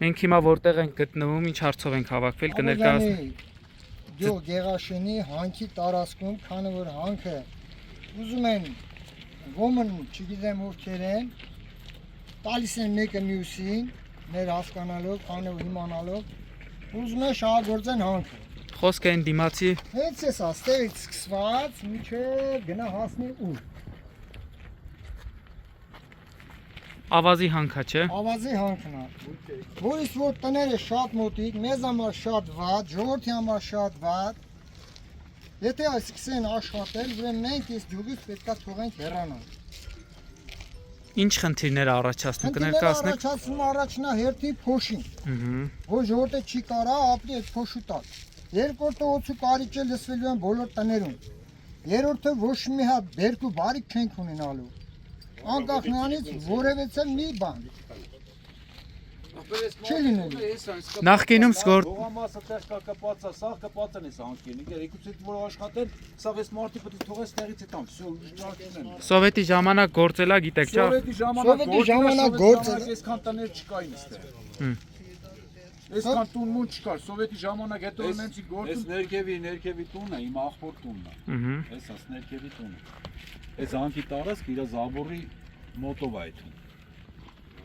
Մենք հիմա որտեղ ենք գտնվում, ինչ հարցով ենք հավաքվել, կներկայացնենք։ Դու Գեղաշենի հանքի տարածքում, քանի որ հանքը ուզում են ոմն, չգիտեմ ովքեր են, տալիս են մեկը մյուսին, մեր հասկանալով, քանի որ իմանալով, ուզում են շահագործեն հանքը։ Խոսքը այն դիմացի Հենց էս աստեղից սկսված, մինչև գնա հասնի ուր։ ավազի հանքա, չէ։ Ավազի հանքն է։ Որից որ տները շատ մոտիկ, մեզ համար շատ վատ, ժողովրդի համար շատ վատ։ Եթե այս սկսեն աշխատել, ուրեմն մենք այս ջուղից պետքա թողենք հեռանալ։ Ինչ խնդիրներ առաջացնում Խնդիրները կներկայացնենք։ առաջացնում առաջնահերթի փոշին, որ ժողովուրդը չի կարա ապրի այդ փոշու տակ։ Երկրորդը օծու կարիճը լսվելու են բոլոր տներում։ Երրորդը ոչ մի հատ բերք ու բարիք չենք ունենալու։ Անկախ նրանից որևէ մի բան չի լինելու։ Նախկինում սկոր Հողամասը տեղ կա կպած է, սաղ կպած են էս հանքին։ Ինքը եկուցից որ աշխատեն, սաղ էս մարդիկ պետք է թողես տեղից հետամ, всё ուրիշ սովետի ժամանակ գործելա, գիտեք, չէ։ Սովետի ժամանակ գործել։ Այսքան տներ չկային այստեղ։ Այսքան տուն մուն չկար, սովետի ժամանակ հետո նենցի գործում։ Այս ներքևի տունն է, իմ աղբոր տունն է։ Այս աս ներքևի տունը։ Այս հանքի տարածքը իր Զաբորի մոտով է այդ։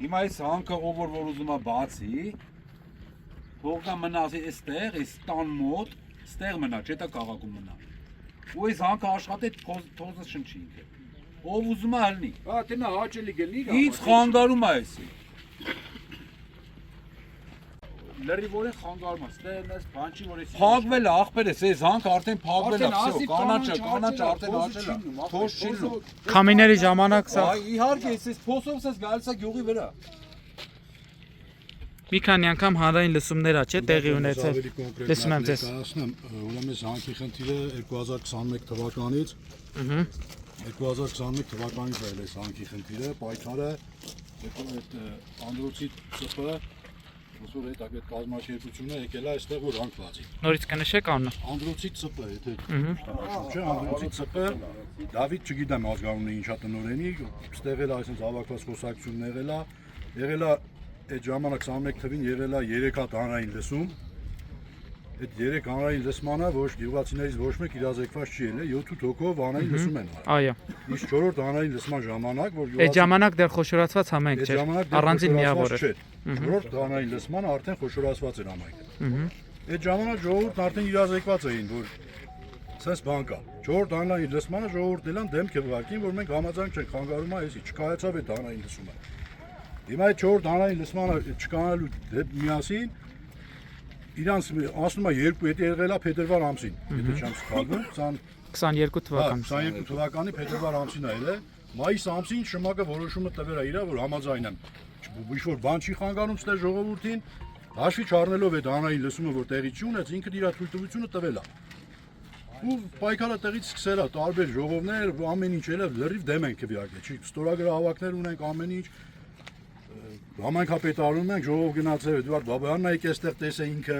Հիմա այս հանքը ով որ ուզում է բացի, թողնա մնացի այստեղ, այս տան մոտ, այստեղ մնա, չէ՞ դա քաղաքում մնա։ Ու այս հանքը աշխատի թոզը շնչի ինքը։ Ով ուզում է հալնի։ Հա, դենա հաճելի գնի։ Ինչ խանգարում է էսի։ Լրի որ է խանգարում է, ստեղ ես բանջի որ էսի։ Փակվել է աղբերես, այս հանքը արդեն փակվել է, всё, կանաչ արդեն հաշել է։ Թոշ չի լու։ Քամիների ժամանակ սա Իհարկե, այս փոսով ես գալիս է գյուղի վրա։ մի քանի անգամ հանրային լսումներ ա, չէ, տեղի ունեցել։ Լսում եմ ձեզ։ Ուրեմն այս հանքի խնդիրը 2021 թվականից 2021 թվականից է այս հանքի խնդիրը, պայքարը, հետո այդ Անդրոցի ՑՊ Ոսոր այդ այդ կազմակերպությունը եկել է այստեղ որ հանք բացի։ Նորից կնշեք անունը։ Անդրոցի ՑՊ, եթե չէ, Անդրոցի ՑՊ Դավիթ չգիտեմ ազգանունը ինչա տնօրենի, ստեղ էլ այսպես հավաքված խոսակցություններ եղել է այդ ժամանակ 21 թվին եղել է 3 հատ հանրային լսում։ Այդ 3 հանրային լսմանը ոչ գյուղացիներից ոչ մեկ իրազեկված չի ելել, 7 հոգով հանրային լսում են արել։ Այո։ Իսկ 4-րդ հանրային լսման ժամանակ, որ Այդ ժամանակ դեռ խոշորացված համայնք չէր։ Առանձին միավոր էր։ 4-րդ հանրային լսմանը արդեն խոշորացված էր համայնքը։ Այդ ժամանակ ժողովուրդն արդեն իրազեկված էին, որ սենց բան կա։ 4-րդ հանրային լսմանը ժողովուրդն էլան դեմք ուղարկին, որ մենք համաձայն չենք, խանգարում է էսի, չկայացավ այդ հանրային լսումը։ Հիմա այդ 4-րդ հանրային լսմանը չկանալու միասին իրանց ասում է երկու եթե եղել է փետրվար ամսին, եթե չեմ սխալվում, 22 թվական։ 22 թվականի փետրվար ամսին է ելել, մայիս ամսին շմակը որոշումը տվել է իրա, որ համաձայն եմ։ Ինչ-որ բան չի խանգարում ստե ժողովրդին, հաշվի չառնելով այդ հանրային լսումը, որ տեղի չի ունեց, ինքը իր թույլտվությունը տվել է։ Ու պայքարը տեղից սկսել է, տարբեր ժողովներ, ամեն ինչ ելը լրիվ դեմ են քվիարկել, չի ստորագրահավաքներ ունենք ամեն ինչ։ Համայնքապետարանում ենք ժողով գնացել Էդվարդ Բաբայանն եկել այստեղ տեսե ինքը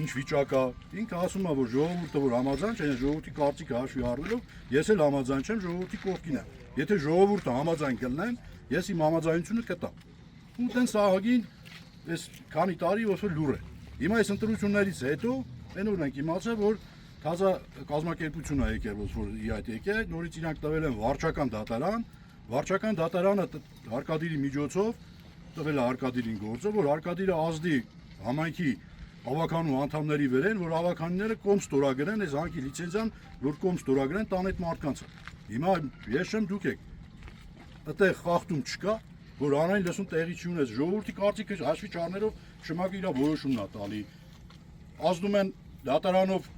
ինչ վիճակ է։ Ինքը ասում է որ ժողովուրդը որ համաձայն չէ, ժողովրդի կարծիքը հաշվի առնելով, ես էլ համաձայն չեմ ժողովրդի կողքին եմ։ Եթե ժողովուրդը համաձայն կլինեն, ես իմ համաձայնությունը կտամ։ Ու տենց ահագին այս քանի տարի ոսոր լուր է։ Հիմա այս ընտրություններից հետո այնօր ենք իմացել, որ թազա կազմակերպություն է եկել, որ իհայտ եկել, նորից իրանք տվել են վարչական դատարան, վարչական դատարանը հարկադիրի միջոցով տվել է Արկադիրին գործը, որ Արկադիրը ազդի համայնքի ավականու անդամների վերեն, որ ավականները կոմ ստորագրեն այս հանքի լիցենզիան, որ կոմ ստորագրեն տան այդ մարդկանցը։ Հիմա ես չեմ դուք եք։ Այդտեղ խախտում չկա, որ հանրային լսում տեղի չի ունես, ժողովրդի կարծիքը հաշվի չառնելով շմակը իր որոշումն է տալի։ Ազդում են դատարանով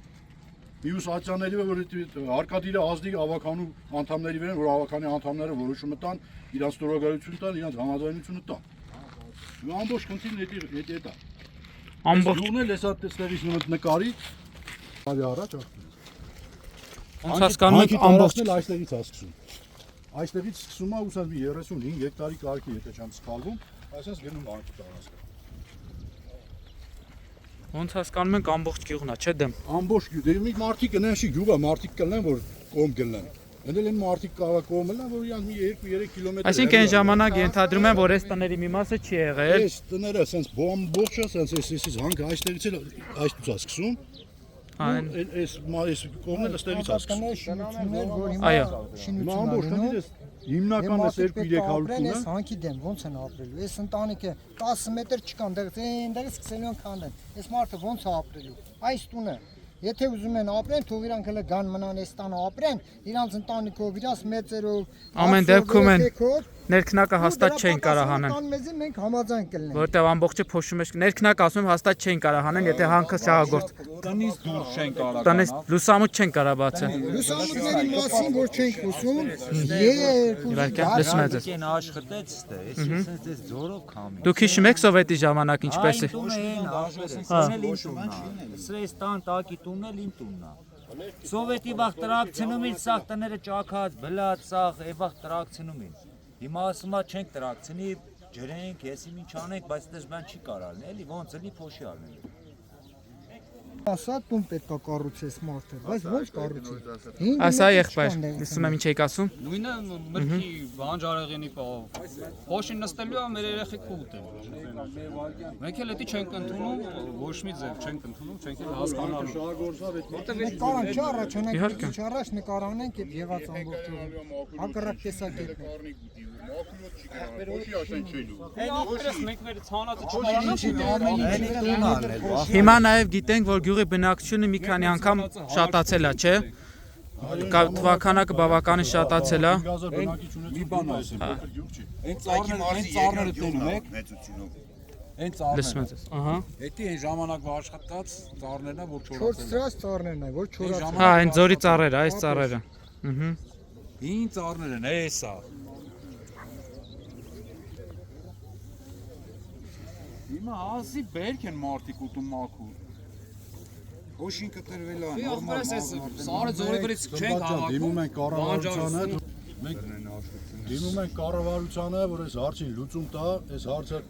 մյուս ատյանների որ Արկադիրը ազդի ավականու անդամների վերեն, որ ավականի անդամները որոշումը տան, իրանց ստորագրություն տան, իրանց համաձայնությունը տան։ Ամբողջ խնդիրն էդի է։ Ամբողջ Լուռն էլ էսա տեղից նկարի արի առաջ ախտում։ ոնց հասկանում եք ամբողջ այստեղից է սկսում։ Այստեղից սկսում է ուսած մի 35 հեկտարի կարգի, եթե չեմ սխալվում, այսպես գնում հանքի տարածքը։ ոնց հասկանում եք ամբողջ գյուղն է, չէ՞ դեմ։ Ամբողջ գյուղը, մի մարդիկ կնեն շի գյուղը, մարդիկ կլինեն որ կոմ կլինեն։ Ընդել են մարդիկ կարող կողմելն, որ իրանք մի 2-3 կիլոմետր։ Այսինքն այն ժամանակ ենթադրում են, որ այս տների մի մասը չի եղել։ Այս տները ասենց բողջ է, ասենց էսից հանքը այստեղից էլ այս դուց ասկսում։ Այն Այս կողմն էստեղից ասկսում։ Շինություններ, որ հիմա Այո։ շինություն Հիմնական է 2-300 տուն է։ Այս հանքի դեմ ո՞նց են ապրելու։ Այս ընտանիքը 10 մետր չկան, այնտեղից սկսելու են քանդեն։ Այս մարդը ո՞նց է ապրելու։ Այս տունը Եթե ուզում են ապրեն, թող իրանք հələ գան մնան այս տանը ապրեն, իրանց ընտանիքով, իրանց մեծերով, ամեն դեպքում են ներքնակը հաստատ ու չեն կարող հանեն։ Տան մեզի մենք համաձայն կլինենք։ Որտեւ ամբողջը փոշում է, ներքնակը ասում եմ հաստատ չեն կարող հանեն, եթե հանքը շահագործ։ Տնից դուրս չեն կարող։ Տնից լուսամուտ չեն կարող բացել։ Լուսամուտների մասին որ չենք խոսում, Իհարկե, լսում եք։ Կեն աշխատեց ստե, այս ձորով քամի։ Դուք հիշում եք սովետի ժամանակ ինչպես է։ Սրես տան տակի տունն էլ իմ տունն է։ Սովետի վաղ տրակցնում են սաղ տները ճակած, բլած, սաղ, է վաղ տրակցնում են։ Հիմա ասում է չենք տրակցնի, ջրենք, եսի ինչ անենք, բայց դες բան չի կարալ, էլի ոնց էլի փոշի արնել։ ասա տուն պետք է կառուցես մարդը, բայց ո՞նց կառուցի։ Ասա եղբայր, լսում եմ ինչ եք ասում։ Նույնը մրգի բանջարեղենի պահով։ Փոշին նստելու է մեր երեխեքը ուտեն։ Մենք էլ էդի չենք ընդունում, ոչ մի ձև չենք ընդունում, չենք էլ հասկանալու։ Մենք կարան չառաջանանք, Իհարկե։ չառաջ նկարանենք այդ եղած ամբողջը։ Հակառակ տեսակետն է։ Այդպես մենք մեր ցանածը Հիմա նաև գիտենք, որ գյուղի բնակչությունը մի քանի անգամ շատացել է, չէ՞։ Թվականակը բավականին շատացել է։ Մի բան ասեմ, փոքր գյուղ չի։ Այն ծառները տենում եք։ Այն ծառները։ Լսում եք։ Ահա։ Էդի այն ժամանակվա աշխատած ծառներն է, որ 4 չորացել են։ ծրած ծառներն է, որ չորացել։ Հա, այն ձորի ծառերը, այս ծառերը։ Ահա։ Հին ծառներ են, էսա։ Հիմա ասի բերք են մարդիկ ուտում մաքուր։ Հոշին կտրվել է, Ախպերս էս սարը ձորի վրից չենք հավաքում։ դիմում են կառավարությանը, մենք դիմում ենք կառավարությանը, որ այս հարցին լուծում տա, այս հարցը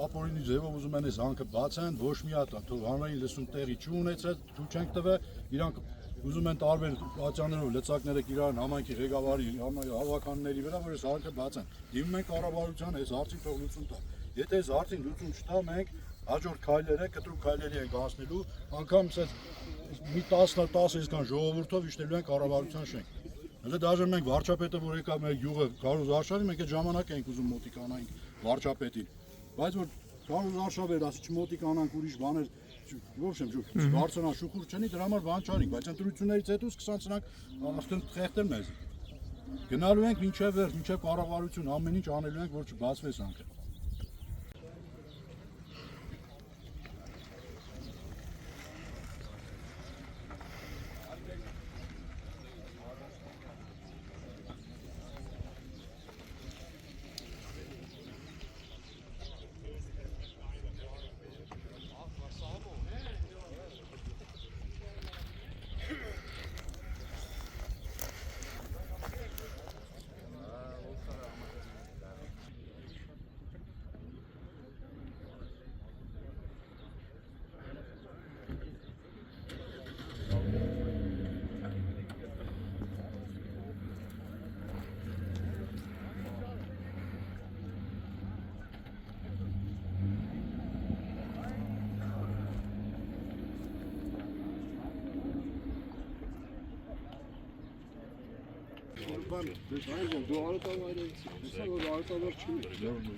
ապօրինի ձևով ուզում են այս հանքը բացեն, ոչ մի հատ, թող հանրային լսում տեղի չունեցել, թույլ չենք տվել, իրանք ուզում են տարբեր ատյաններով լծակները իրար համայնքի ղեկավարի հավաքանների վրա, որ այս հանքը բացեն։ Դիմում ենք կառավարությանը, այս հարցին թող լուծում տա։ Եթե այս հարցին լուծում չտա, մենք հաջորդ քայլերը, կտրուկ քայլերի ենք անցնելու, անգամ մի 10 այսքան ժողովուրդով իշտելու ենք կառավարության շենք։ Հələ դաժե մենք վարչապետը, որ եկավ մեր գյուղը Կարոզ Արշավի, մենք այդ ժամանակ ենք ուզում մոտիկանանք վարչապետին։ Բայց որ Կարոզ Արշավեր ասի չմոտիկանանք ուրիշ բաներ, ոչ եմ բարձրանա շուխուր չնի, դրա համար բան չարինք, բայց ընտրություններից հետո սկսանք արդեն խեղդել մեզ։ Գնալու ենք մինչև վերջ, մինչև կառավարություն ամեն ինչ անելու ենք, որ չբացվի հանքը։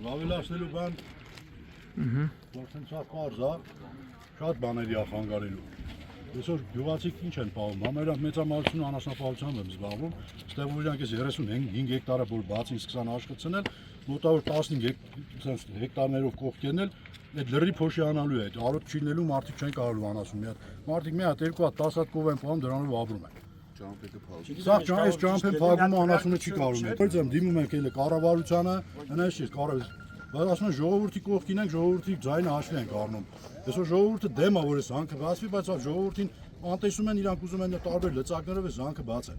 Ավելացնելու բան որտեղ պարզ է, շատ բաների ախանգարելու։ Այսօր գյուղացիք ինչ են պահում, համարյա մեծամասնությունը անասնապահությամբ են զբաղվում, ստեղ որ իրանք 35 հեկտարը որ բացին սկսան աշխատել, մոտավոր 15 հեկտարներով կողք կենել, այդ լրի փոշիանալու է, արոտ չիլնելու մարդիկ չեն կարողանում անասում մի հատ։ Մարդիկ մի հատ, երկու հատ, 10 հատ կով են պահում, դրանով ապրում են։ Սա այս ճամփեն փակումը անասունը չի կարողում։ Բայց եմ դիմում ենք էլ կառավարությանը, հնայես չի կարող։ Բայց ասում են ժողովրդի կողքին ենք, ժողովրդի ձայնը հաշվի ենք առնում։ Այսօր ժողովուրդը դեմ է, որ այս հանքը բացվի, բայց ժողովրդին անտեսում են, իրանք ուզում են տարբեր լծակներով այս հանքը բացեն։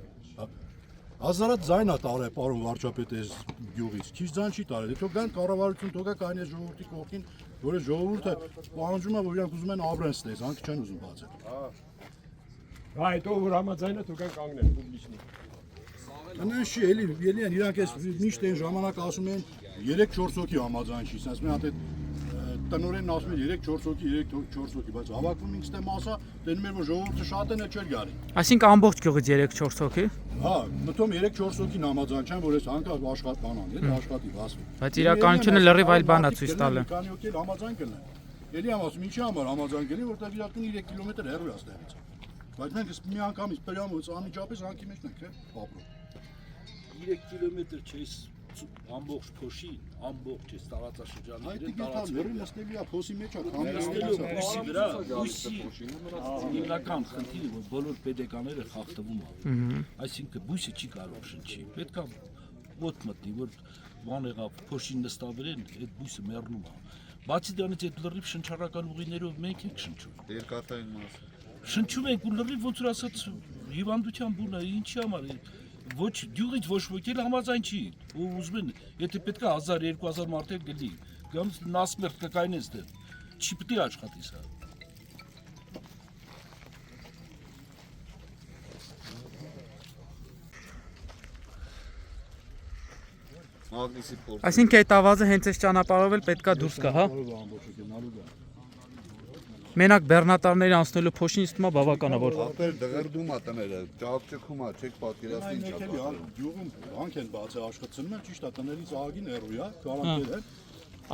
Հազարատ ձայն է տարել պարոն վարչապետը այս գյուղից։ Քիչ ձայն չի տարել։ Դե թող գան կառավարություն, թող գա կային այս ժողովրդի կողքին, որ այս ժողովուրդը պահանջում է, որ իրանք ուզում են ապրեն ստես, հանքը չեն ուզում բացել։ Այդ ով որ համաձայնը թող կանգնեն պուբլիչնի։ Անեն չի էլի են իրանք էս միշտ այն ժամանակ ասում են 3-4 հոգի համաձայն չի, ասես մենք հատ տնորենն ասում են 3-4 հոգի, 3-4 հոգի, բայց հավաքվում ինքս դեմ ասա, դենում էր որ ժողովուրդը շատ են, չէր գարի։ Այսինքն ամբողջ գյուղից 3-4 հոգի։ Հա, մտում 3-4 հոգին համաձայն չեն, որ այս հանկարծ աշխատանան, դա աշխատի վասվի։ Բայց իրականությունը լրիվ այլ բան է ցույց տալը։ Քանի հոգի համաձայն կլինեն։ Էլի եմ ասում, ինչի համար համաձայն կլինի, որտեղ իրական 3 կիլոմետր հեռու է այստեղից։ Բայց մենք մի անգամից պրյամոց անմիջապես հանքի մեջ ենք, ապրում։ 3 կիլոմետր չես ամբողջ փոշի, ամբողջ էս տարածաշրջանները տարածքները լրի նստելի է փոսի մեջ է, նստելու բույսի վրա, բույսի հիմնական խնդիրը որ բոլոր պետեկաները խախտվում են։ Այսինքն բույսը չի կարող շնչի։ Պետք է ոտ մտնի, որ բան եղավ, փոշին նստավերեն, այդ բույսը մեռնում է։ Բացի դրանից այդ լրիվ շնչառական ուղիներով մենք ենք շնչում։ Երկաթային մասը։ Շնչում ենք ու լրիվ ոնց որ ասած հիվանդության բուն է, ինչի համար ոչ գյուղից ոչ ոքի համաձայն չի ու ուզում են եթե պետք է 1000-2000 մարդեր գլի գամս նասմերտ կկայնեն ստեղ չի պետք է աշխատի սա Մագնիսի փորձ։ Այսինքն այդ ավազը հենց այս ճանապարհով էլ պետքա դուրս գա, հա։ Մենակ բեռնատարների անցնելու փոշին իստումա բավական է որ Ապեր դղրդում է տները, ճակճկում է, չեք պատկերացնի ինչ է։ Գյուղում հանք են բացի աշխատությունում են, ճիշտ է, տներից աղագին հեռու է, քարանքեր են։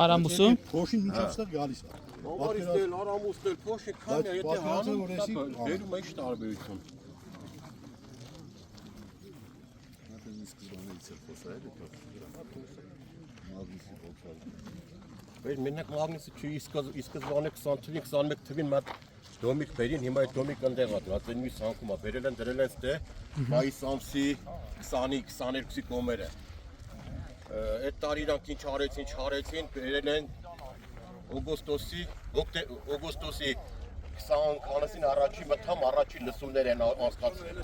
Արամուսու Փոշին մինչև ստեղ գալիս է։ Ովարիստել արամուստել փոշի քանի եթե հանում դերում է ինչ տարբերություն Մեր մենակ մագնիսը չի սկզբանե 20 թվին 21 թվին մատ դոմիկ բերին հիմա այդ դոմիկ ընդեղ է դրած այն մյուս հանգում է բերել են դրել են ստե մայիս ամսի 20-22-ի կոմերը այդ տարի իրանք ինչ արեցին բերել են օգոստոսի 20-ին առաջի մթամ առաջի լսումներ են անցկացրել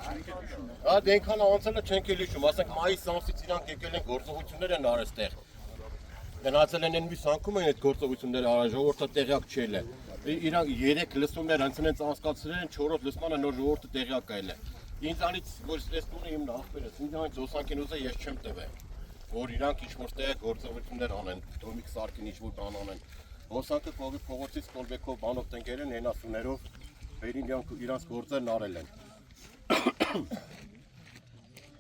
հա դենքան անցել չենք էլ հիշում ասենք մայիս ամսից իրանք եկել են գործողություններ են արել ստեղ Գնացել են մյուս անգամ են այդ գործողությունները արել, ժողովուրդը տեղյակ չէել է։ Իրանք 3 լսումներ հենց անցկացրել են, 4-րդ լսմանը նոր ժողովուրդը տեղյակ ելել է։ Ինձանից որ այս տունը իմ ախպերս, ինձանից ոսանքեն ուզը ես չեմ տվել, որ իրանք ինչ-որ տեղ գործողություններ անեն, դոմիկ սարքին ինչ-որ բան անեն։ Ոսանքը փողոցից կոլբեկով բանով տնկել են, հենասուներով, վերին իրանք գործերն արել են։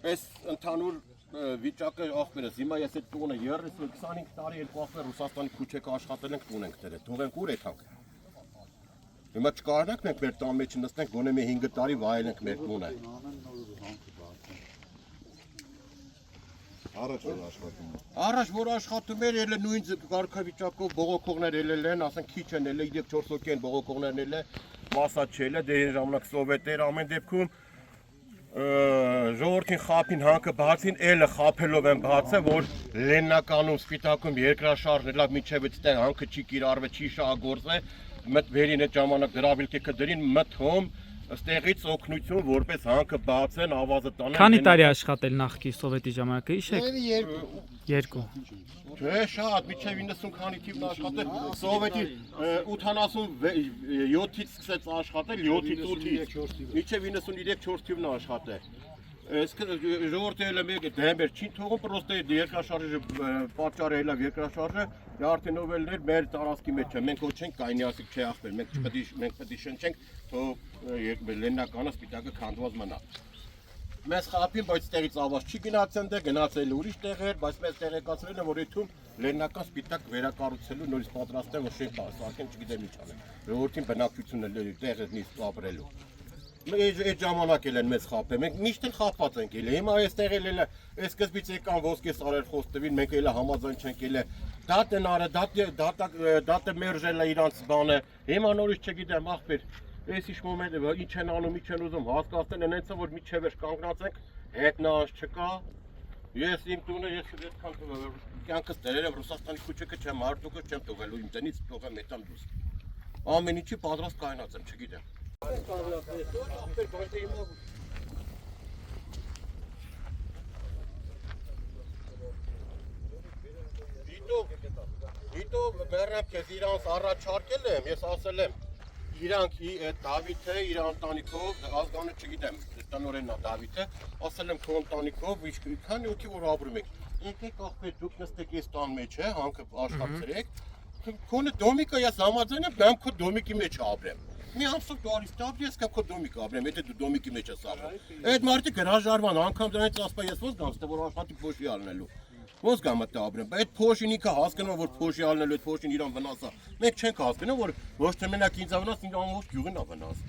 Այս ընդհանուր վիճակը ախպերս, հիմա ես այդ տունը 30-25 տարի երկու ախպեր Ռուսաստանի քուչեքը աշխատել ենք տուն ենք դրել, թող ենք ուր եկանք։ Հիմա չկարողանանք մենք մեր տան մեջ նստենք, գոնե մի 5 տարի վայելենք մեր տունը։ Առաջ որ աշխատում էր, ելը նույն կարգավիճակով բողոքողներ ելել են, ասենք քիչ են ելել, 3-4 հոգի են բողոքողներն ելել, մասա չելը, դե այն ժամանակ սովետեր ամեն դեպքում ժողովրդին խափին հանքը բացին, էլը խափելով են բացը, որ լեննականում, սպիտակում երկրաշարժն լավ միջև այդտեղ հանքը չի կիրառվել, չի շահագործը, մտ վերին այդ ժամանակ դրավիլքեքը դրին մթում, ստեղից օգնություն, որպես հանքը բացեն, ավազը տանեն։ Քանի տարի աշխատել նախկին սովետի ժամանակը, հիշեք։ Երկու։ Չէ, շատ, միջև 90 քանի թիվն աշխատել, սովետի 87-ից սկսեց աշխատել, 7-ից 8-ից, միջև 93-4 թիվն աշխատել։ Ժողովուրդը ելը մեկ դեմբեր չի թողում, պրոստը երկրաշարժը պատճառը ելավ երկրաշարժը, արդեն ովելներ մեր տարածքի մեջ է, մենք ոչ չենք կայնի ասիկ չէ ախպեր, մենք պետք է շնչենք, թող լեննականը սպիտակը քանդված մնա։ Մեզ խափին, բայց տեղից ավազ չի գնացել դե, գնացել ուրիշ տեղեր, բայց մեզ տեղեկացրել են, որ այդում լեննական սպիտակ վերակառուցելու, նորից պատրաստել, որ շենք սարքեն, չգիտեմ ինչ անեն։ Ժողովրդին բնակչությունն տեղը նիստ ապրելու։ Այդ ժամանակ էլ են մեզ խափել, մենք միշտ են խափված ենք ելել, հիմա այստեղ էլ է, այս սկզբից եկան ոսկե սարեր խոստվին, մենք էլ համաձայն չենք ելել, դատ են արել, դատը մերժել է իրանց բանը, հիմա նորից չգիտեմ, ախպեր, այս ինչ մոմենտ ինչ են անում, ինչ են ուզում, հասկացնել են հենց որ միջև էր կանգնած ենք, հետնանց չկա, ես իմ տունը, ես այդքան կյանքս դերել եմ Ռուսաստանի քուչեքը չեմ արդուկը չեմ թողելու, իմ տնից թողեմ հետան դուրս, ամեն ինչի պատրաստ կայնած եմ, չգիտեմ։ Դիտո մերեմ քեզ իրանց առաջարկել եմ, ես ասել եմ իրանք Դավիթը իր ընտանիքով ազգանը չգիտեմ, տնօրենն է Դավիթը, ասել եմ քո ընտանիքով քանի օքի որ ապրում եք։ Եկեք ախպեր դուք նստեք այս տան մեջ, հանքը աշխատեցրեք։ Քոնը դոմիկը ես համաձայն եմ, բեմ քո դոմիկի մեջ ապրեմ։ Մի ամսով դարից տապ ես կամ քո դոմիկ ապրեմ, եթե դու դոմիկի մեջ ես ապրում։ Այդ մարդիկ հրաժարվան, անգամ դրանից ասպա ես ոնց գամ, որ աշխատի փոշի ալնելու։ Ոնց գամ այդ ապրեմ, այդ փոշին ինքը հասկանում որ փոշի ալնելու, այդ փոշին իրան վնաս է։ Մենք չենք հասկանում որ ոչ թե մենակ ինձ վնաս, ինձ ամբողջ գյուղին է վնաս։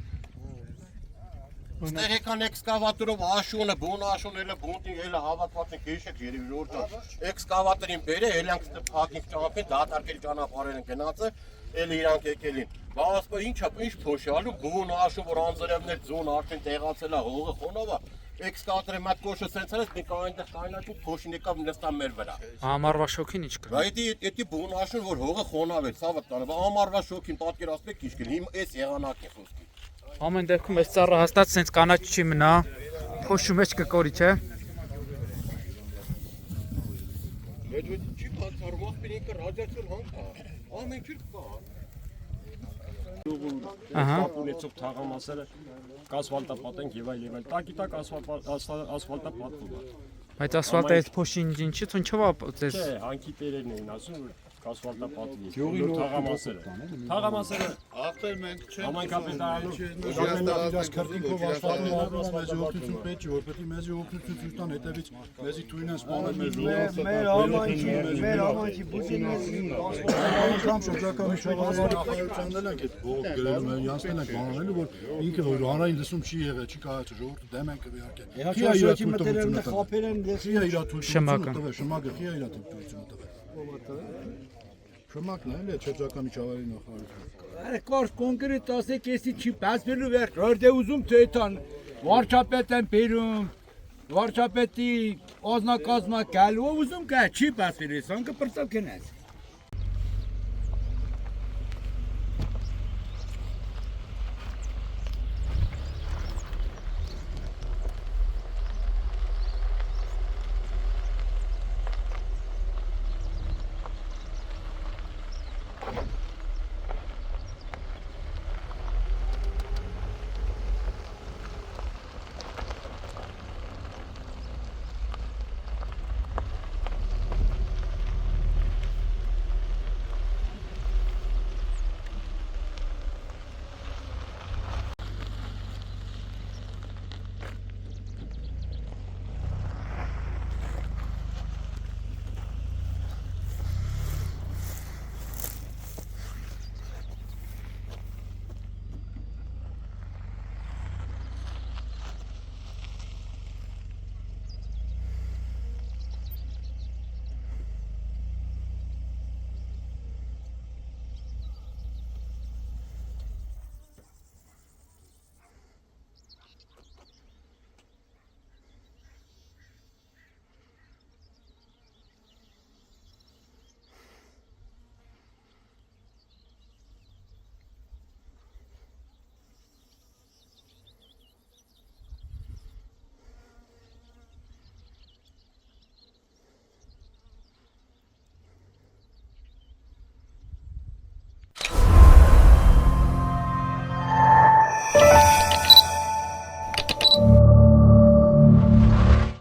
Ստեղ եկան էքսկավատորով աշունը, բուն աշունելը, բունտին էլը հավատված են քեշեք երևի ժողովուրդ։ Էքսկավատորին բերե, էլանք ստե փակին ճանապարհին, դատարկել ճանապարհեր են գնացը, էլի իրանք եկելին։ Բայց ինչա, ինչ փոշալու, բուն աշուն որ անձրևներ ձուն արդեն տեղացել է, հողը խոնավ է։ Էքսկավատորի մատ կոշը սենց էր, մենք այնտեղ կայնաչու փոշին եկավ նստա մեր վրա։ Ամառվա շոքին ինչ կա։ Դա բուն աշուն որ հողը խոնավ էր, ցավը տանը, ամառվա շոքին պատկերացրեք ինչ կլինի, հիմա էս եղանակն է խոսքի։ Ամեն դեպքում այս ծառը հաստատ սենց կանաչ չի մնա, փոշու մեջ կկորի, չէ։ Չի բացառված բինիկը ռադիացիոն հանքա, ամեն ինչ կա։ Ահա։ Ունեցող թաղամասերը կասֆալտապատ են եւ այլ։ Տակի տակ ասֆալտապատվում է։ Բայց ասֆալտը այդ փոշին ինչի՞ ցնչով է ձեզ։ Չէ, հանքի տերերն էին ասում որ կասֆալտապատվի։ Գյուղի թաղամասերը։ Թաղամասերը Ախտեր մենք չենք համայնքապետարանում իրաց քրտինքով աշխատում ապրում մեզ օգնություն պետք է որ պետք է մեզ օգնություն ցույց տան հետևից մեզի թույնը սպանել մեր ժողովուրդը մեր համայնքի բուժինների անգամ շրջակա միջավայրի նախարարությանն էլ ենք այդ բողոք գրելու մեր յանցներն ենք բանանելու որ ինքը որ հանրային լսում չի եղել չի կարողացել ժողովուրդը դեմ ենք իհարկե քիա իր թույլտվությունը խափեր են քիա իր թույլտվությունը տվել շմագը քիա իր թույլտվությունը տվել Շմակն էլ է շրջակա միջավայրի նախարարությունը Արե կորս կոնկրետ ասեք էսի չի բացվելու վերջ որտե ուզում թե տան վարչապետ են բերում վարչապետի օզնակազմա գալու ուզում կա չի բացվելու սանկը պրծավ կնաս